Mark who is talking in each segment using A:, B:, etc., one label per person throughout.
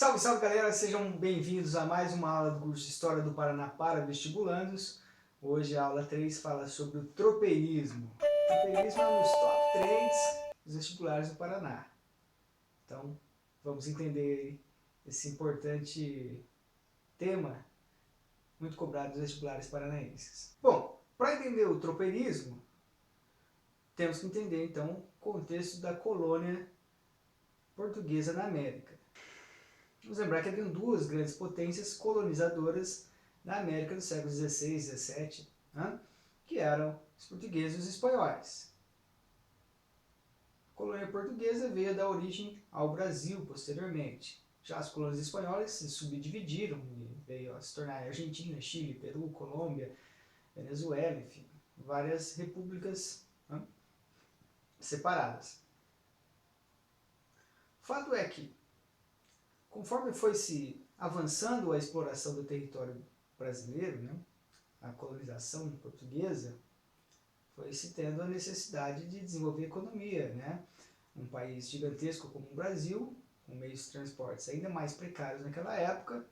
A: Salve, salve galera, sejam bem-vindos a mais uma aula do curso de História do Paraná para vestibulandos. Hoje a aula 3 fala sobre o tropeirismo. O tropeirismo é um dos top trends dos vestibulares do Paraná. Então, vamos entender esse importante tema muito cobrado dos vestibulares paranaenses. Bom, para entender o tropeirismo, temos que entender então o contexto da colônia portuguesa na América. Vamos lembrar que haviam duas grandes potências colonizadoras na América do século XVI e XVII, né? Que eram os portugueses e os espanhóis. A colônia portuguesa veio dar origem ao Brasil posteriormente. Já as colônias espanholas se subdividiram e veio a se tornar Argentina, Chile, Peru, Colômbia, Venezuela, enfim, várias repúblicas, né, separadas. O fato é que, conforme foi se avançando a exploração do território brasileiro, né, a colonização portuguesa, foi se tendo a necessidade de desenvolver economia, né? Um país gigantesco como o Brasil, com meios de transportes ainda mais precários naquela época,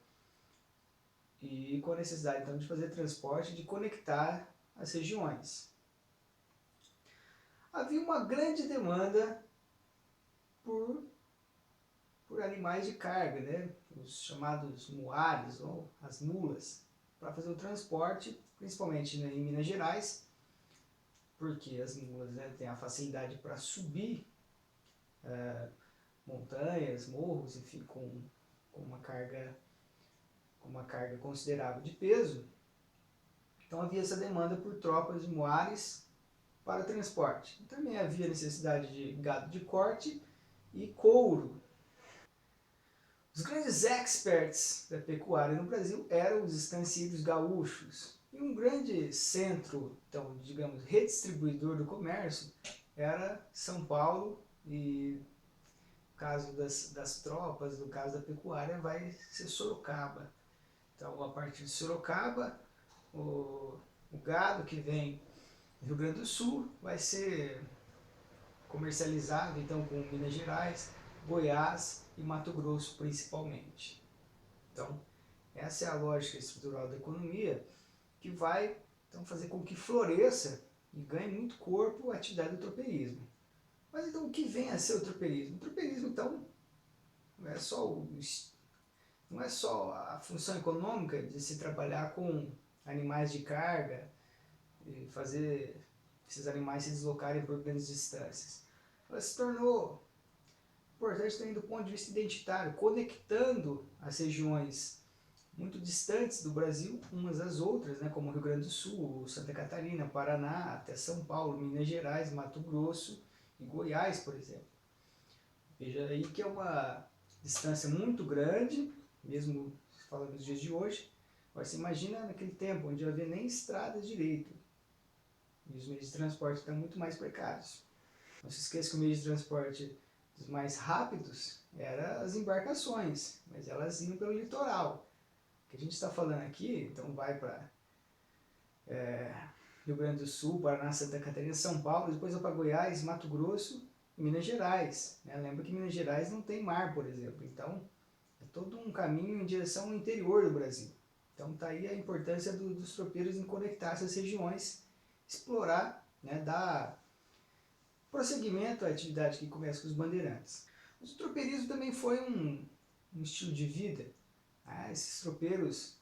A: e com a necessidade então de fazer transporte, de conectar as regiões. Havia uma grande demanda por animais de carga, né? Os chamados muares ou as mulas, para fazer o transporte, principalmente, né, em Minas Gerais, porque as mulas, né, têm a facilidade para subir montanhas, morros, enfim, com uma carga considerável de peso. Então havia essa demanda por tropas de muares para transporte. Também havia necessidade de gado de corte e couro. Os grandes experts da pecuária no Brasil eram os estancieiros gaúchos. E um grande centro, então, digamos, redistribuidor do comércio era São Paulo, e no caso das tropas, no caso da pecuária, vai ser Sorocaba. Então, a partir de Sorocaba, o gado que vem do Rio Grande do Sul vai ser comercializado então com Minas Gerais, Goiás e Mato Grosso principalmente. Então, essa é a lógica estrutural da economia que vai então fazer com que floresça e ganhe muito corpo a atividade do tropeirismo. Mas então o que vem a ser o tropeirismo? O tropeirismo então não é só a função econômica de se trabalhar com animais de carga e fazer esses animais se deslocarem por grandes distâncias. Ela se tornou importante também do ponto de vista identitário, conectando as regiões muito distantes do Brasil umas às outras, né, como o Rio Grande do Sul, Santa Catarina, Paraná, até São Paulo, Minas Gerais, Mato Grosso e Goiás, por exemplo. Veja aí que é uma distância muito grande, mesmo falando dos dias de hoje. Agora você imagina naquele tempo onde não havia nem estrada direito e os meios de transporte estão muito mais precários. Não se esqueça que o meio de transporte dos mais rápidos eram as embarcações, mas elas iam pelo litoral. O que a gente está falando aqui, então vai para Rio Grande do Sul, Paraná, Santa Catarina, São Paulo, depois vai para Goiás, Mato Grosso e Minas Gerais. Né? Lembra que Minas Gerais não tem mar, por exemplo, então é todo um caminho em direção ao interior do Brasil. Então está aí a importância dos tropeiros em conectar essas regiões, explorar, né, dar prosseguimento à atividade que começa com os bandeirantes. Mas o tropeirismo também foi um estilo de vida. Esses tropeiros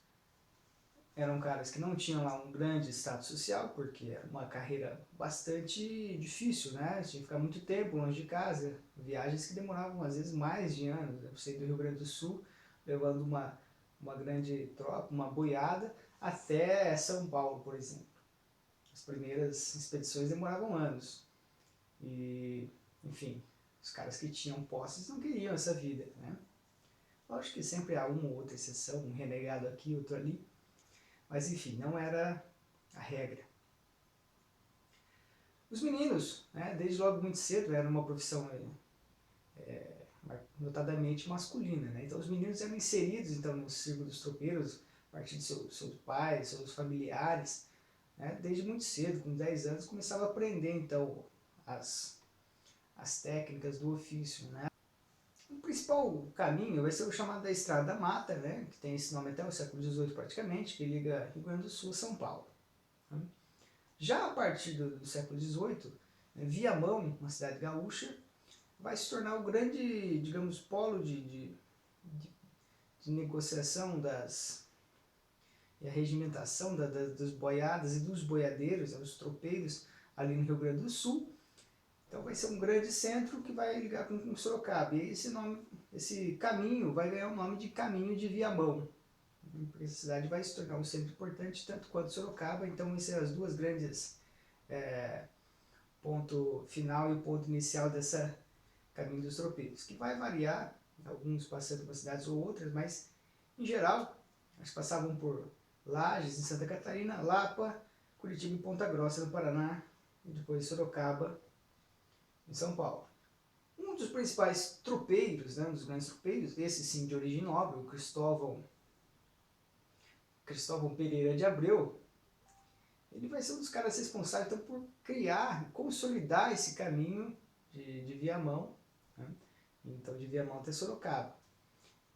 A: eram caras que não tinham lá um grande status social, porque era uma carreira bastante difícil, né? Tinha que ficar muito tempo longe de casa, viagens que demoravam às vezes mais de anos. Eu saí do Rio Grande do Sul, levando uma grande tropa, uma boiada, até São Paulo, por exemplo. As primeiras expedições demoravam anos. E, enfim, os caras que tinham posses não queriam essa vida, né? Lógico que sempre há uma ou outra exceção, um renegado aqui, outro ali, mas enfim, não era a regra. Os meninos, né, desde logo muito cedo, era uma profissão notadamente masculina, né? Então os meninos eram inseridos então, no círculo dos tropeiros, a partir de seus pais, seus familiares, né? Desde muito cedo, com 10 anos, começava a aprender então as técnicas do ofício, né? principal caminho vai ser o chamado da Estrada da Mata, né, que tem esse nome até o século XVIII praticamente, que liga Rio Grande do Sul a São Paulo. Né? Já a partir do século XVIII, né, Viamão, uma cidade gaúcha, vai se tornar o grande, digamos, polo de negociação e a regimentação das boiadas e dos boiadeiros, né, os tropeiros ali no Rio Grande do Sul. Então vai ser um grande centro que vai ligar com Sorocaba. E esse caminho vai ganhar o nome de Caminho de Viamão. Porque essa cidade vai se tornar um centro importante, tanto quanto Sorocaba. Então vão ser as duas grandes ponto final e ponto inicial dessa Caminho dos Tropeiros, que vai variar, alguns passando por cidades ou outras, mas em geral, eles passavam por Lages, em Santa Catarina, Lapa, Curitiba e Ponta Grossa, no Paraná, e depois Sorocaba, em São Paulo. Um dos principais tropeiros, né, um dos grandes tropeiros, esse sim de origem nobre, o Cristóvão Pereira de Abreu, ele vai ser um dos caras responsáveis então, por criar, consolidar esse caminho de Viamão, né? Então de Viamão até Sorocaba.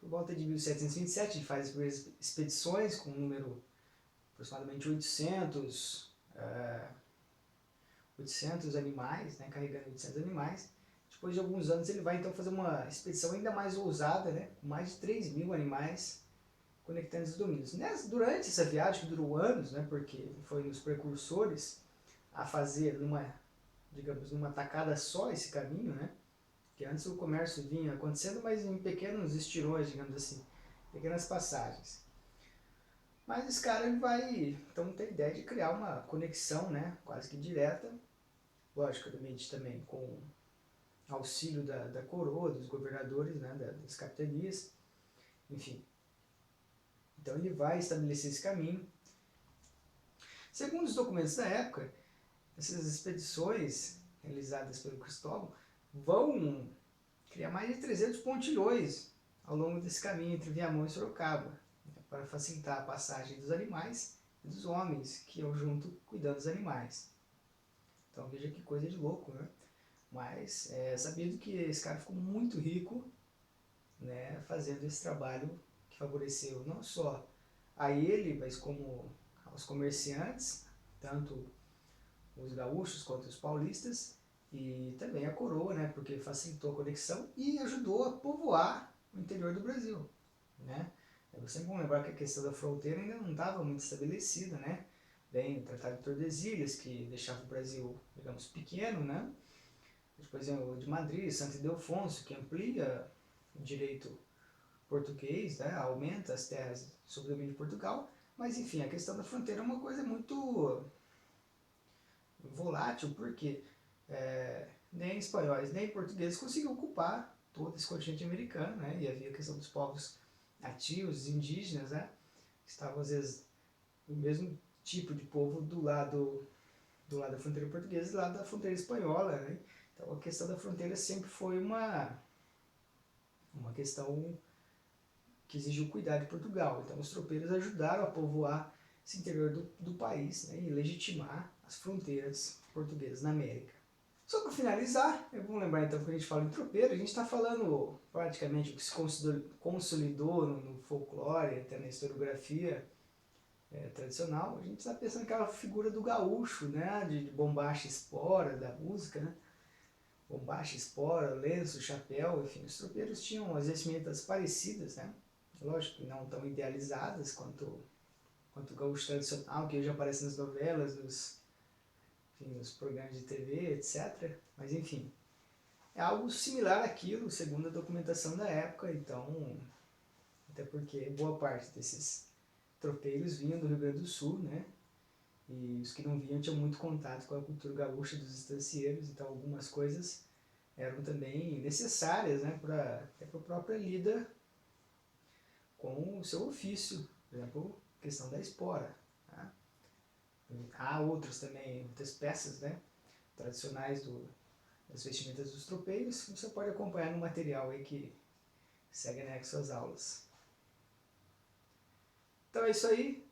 A: Por volta de 1727 ele faz as primeiras expedições com um número aproximadamente 800 animais, né, carregando 800 animais. Depois de alguns anos ele vai então fazer uma expedição ainda mais ousada, né, com mais de 3.000 animais conectando os domínios. Durante essa viagem, que durou anos, né, porque foi nos precursores a fazer numa tacada só esse caminho, né, que antes o comércio vinha acontecendo, mas em pequenos estirões, digamos assim, pequenas passagens. Mas esse cara ele vai então ter a ideia de criar uma conexão, né, quase que direta, logicamente também com auxílio da coroa, dos governadores, né, das capitanias, enfim. Então ele vai estabelecer esse caminho. Segundo os documentos da época, essas expedições realizadas pelo Cristóvão vão criar mais de 300 pontilhões ao longo desse caminho entre Viamão e Sorocaba, né, para facilitar a passagem dos animais e dos homens que iam junto cuidando dos animais. Então veja que coisa de louco, né? Mas é sabido que esse cara ficou muito rico, né, fazendo esse trabalho que favoreceu não só a ele, mas como aos comerciantes, tanto os gaúchos quanto os paulistas, e também a coroa, né, porque facilitou a conexão e ajudou a povoar o interior do Brasil, né? É sempre bom lembrar que a questão da fronteira ainda não estava muito estabelecida, né? Bem, o Tratado de Tordesilhas, que deixava o Brasil, digamos, pequeno, né? Depois o de Madrid, Santo Ildefonso, que amplia o direito português, né? Aumenta as terras sob o domínio de Portugal, mas enfim, a questão da fronteira é uma coisa muito volátil, porque nem espanhóis nem portugueses conseguiam ocupar todo esse continente americano, né? E havia a questão dos povos nativos, indígenas, né? Que estavam às vezes o mesmo tipo de povo do lado da fronteira portuguesa e do lado da fronteira espanhola, né? Então a questão da fronteira sempre foi uma questão que exigiu cuidado de Portugal. Então os tropeiros ajudaram a povoar esse interior do país, né, e legitimar as fronteiras portuguesas na América. Só para finalizar, eu vou lembrar então que quando a gente fala em tropeiro, a gente está falando praticamente o que se consolidou no folclore, até na historiografia tradicional. A gente está pensando naquela figura do gaúcho, né, de bombacha e espora, da música, né? Bombacha, espora, lenço, chapéu, enfim, os tropeiros tinham as vestimentas parecidas, né? Lógico que não tão idealizadas quanto o gaúcho tradicional, que hoje aparece nas novelas, nos programas de TV, etc. Mas enfim, é algo similar àquilo, segundo a documentação da época, então, até porque boa parte desses tropeiros vinham do Rio Grande do Sul, né? E os que não vinham tinham muito contato com a cultura gaúcha dos estancieiros, então algumas coisas eram também necessárias, né, para a própria lida com o seu ofício, por exemplo, a questão da espora. Tá? Há outros também, outras peças, né, tradicionais das vestimentas dos tropeiros, que você pode acompanhar no material aí que segue anexo às aulas. Então é isso aí.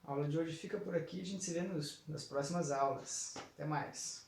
A: A aula de hoje fica por aqui, a gente se vê nas próximas aulas. Até mais!